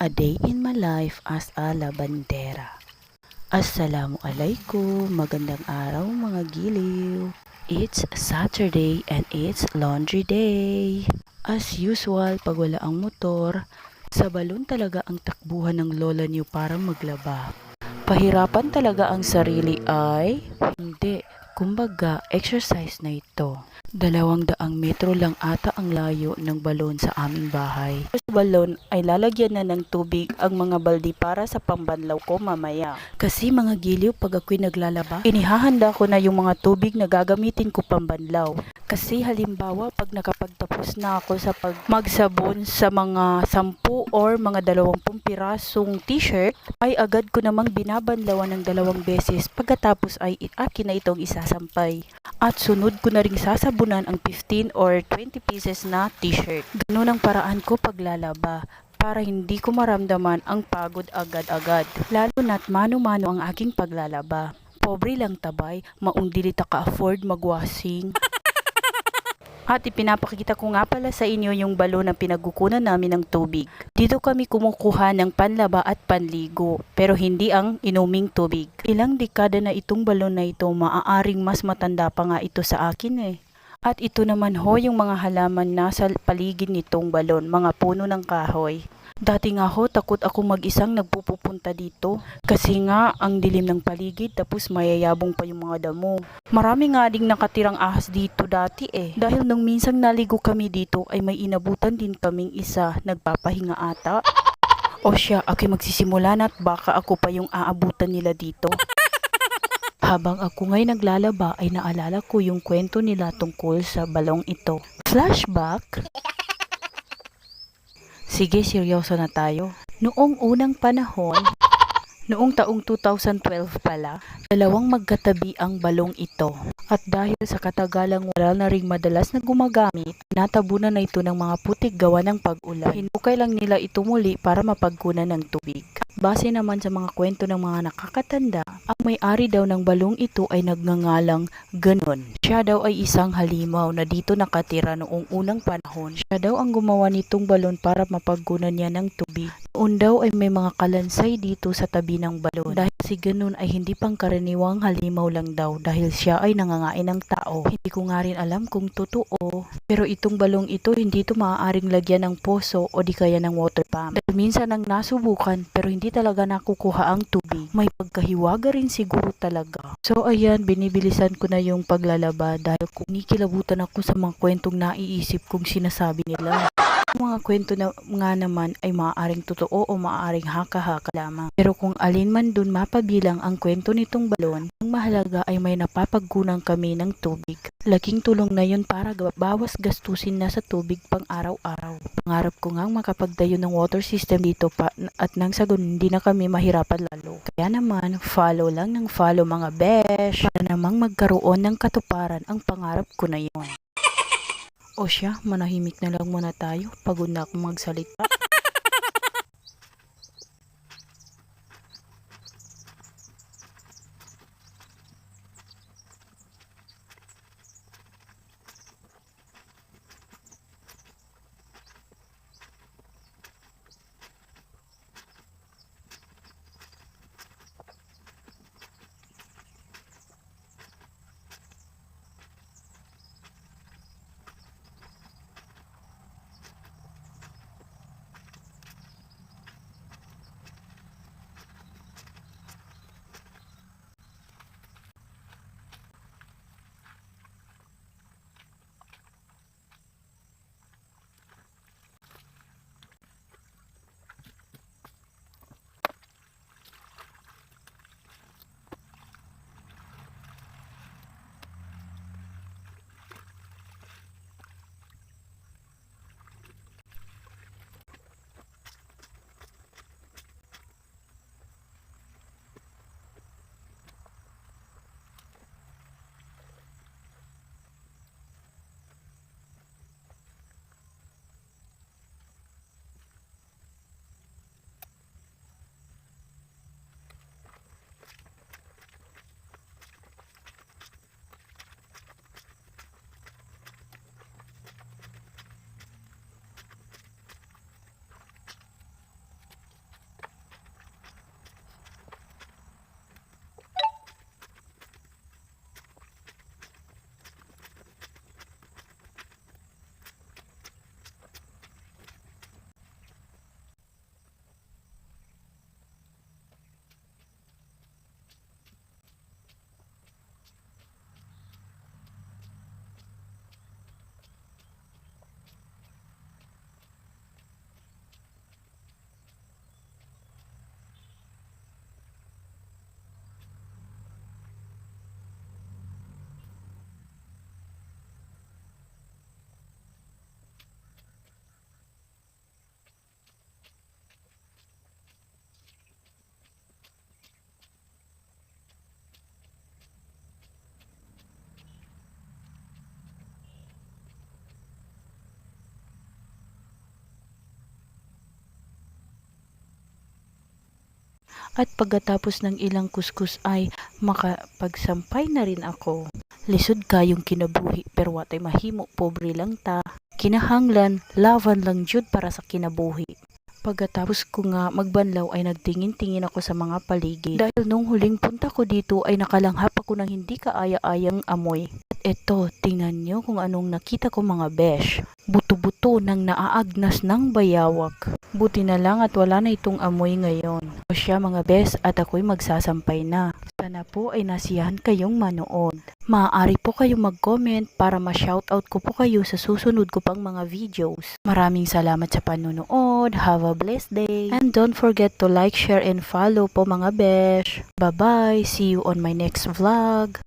A day in my life as a labandera. Assalamualaikum, magandang araw mga giliw. It's Saturday and it's laundry day. As usual, pag wala ang motor, sa balon talaga ang takbuhan ng lola niyo para maglaba. Pahirapan talaga ang sarili ay? Hindi, kumbaga exercise na ito. 200 metro lang ata ang layo ng balon sa aming bahay. Sa balon ay lalagyan na ng tubig ang mga baldi para sa pambanlaw ko mamaya. Kasi mga giliw, pag ako'y naglalaba, inihahanda ko na yung mga tubig na gagamitin ko pambanlaw. Kasi halimbawa, pag nakapagtapos na ako sa magsabon sa mga 10 or mga 20 pirasong t-shirt, ay agad ko namang binabanlawan ng 2 beses pagkatapos ay akin na itong isasampay. At sunod ko na ring sasabunan ang 15 or 20 pieces na t-shirt. Ganun ang paraan ko paglalaba para hindi ko maramdaman ang pagod agad-agad. Lalo na't mano-mano ang aking paglalaba. Pobre lang tabay, maundili ta ka-afford magwashing. At ipinapakita ko nga pala sa inyo yung balon na pinagkukunan namin ng tubig. Dito kami kumukuha ng panlaba at panligo, pero hindi ang inuming tubig. Ilang dekada na itong balon na ito, maaaring mas matanda pa nga ito sa akin eh. At ito naman ho yung mga halaman na sa paligid nitong balon, mga puno ng kahoy. Dati nga ho, takot ako mag-isang nagpupunta dito. Kasi nga, ang dilim ng paligid, tapos mayayabong pa yung mga damo. Marami nga ding nakatirang ahas dito dati eh. Dahil nung minsang naligo kami dito, ay may inabutan din kaming isa, nagpapahinga ata. O siya, ako'y magsisimula na at baka ako pa yung aabutan nila dito. Habang ako ngay naglalaba ay naalala ko yung kwento nila tungkol sa balong ito. Flashback? Sige, seryoso na tayo. Noong unang panahon, noong taong 2012 pala, dalawang magkatabi ang balong ito. At dahil sa katagalang wala na ring madalas na gumagamit, natabunan na ito ng mga putik gawa ng pag-ulan. Hinukay lang nila ito muli para mapagkunan ng tubig. Base naman sa mga kwento ng mga nakakatanda, ang may-ari daw ng balong ito ay nagngangalang Ganon. Siya daw ay isang halimaw na dito nakatira noong unang panahon. Siya daw ang gumawa nitong balon para mapagkunan niya ng tubig. Noon daw ay may mga kalansay dito sa tabi ng balon. Dahil si Ganon ay hindi pangkaraniwang halimaw lang daw dahil siya ay nangangain ng tao. Hindi ko nga rin alam kung totoo. Pero itong balong ito hindi ito maaaring lagyan ng poso o di kaya ng water pump. Dahil minsan ang nasubukan pero hindi talaga nakukuha ang tubig. May pagkahiwaga rin siguro talaga. So ayan, binibilisan ko na yung paglalaba dahil kunikilabutan ako sa mga kwentong naiisip kong sinasabi nila. Ang mga kwento na nga naman ay maaaring totoo o maaaring haka-haka lamang. Pero kung alin man dun mapabilang ang kwento nitong balon, ang mahalaga ay may napapagkunan kami ng tubig. Laking tulong na yun para bawas gastusin na sa tubig pang araw-araw. Pangarap ko ngang makapagdayo ng water system dito pa at nang sa ganun hindi na kami mahirapan lalo. Kaya naman, follow lang ng follow mga besh para namang magkaroon ng katuparan ang pangarap ko na yun. O siya, manahimik na lang muna tayo. Pagod na akong magsalita. At pagkatapos ng ilang kuskus ay makapagsampay na rin ako. Lisod kayong kinabuhi pero watay mahimo, pobre lang ta. Kinahanglan, laban lang jud para sa kinabuhi. Pagkatapos ko nga magbanlaw ay nagtingin-tingin ako sa mga paligid. Dahil nung huling punta ko dito ay nakalanghap ako ng hindi kaaya-ayang amoy. At eto, tingnan nyo kung anong nakita ko mga besh. Buto-buto ng naaagnas ng bayawak. Buti na lang at wala na itong amoy ngayon. O siya mga besh at ako'y magsasampay na. Sana po ay nasiyahan kayong manood. Maaari po kayong mag-comment para ma-shoutout ko po kayo sa susunod ko pang mga videos. Maraming salamat sa panonood. Have a blessed day. And don't forget to like, share, and follow po mga besh. Bye-bye. See you on my next vlog.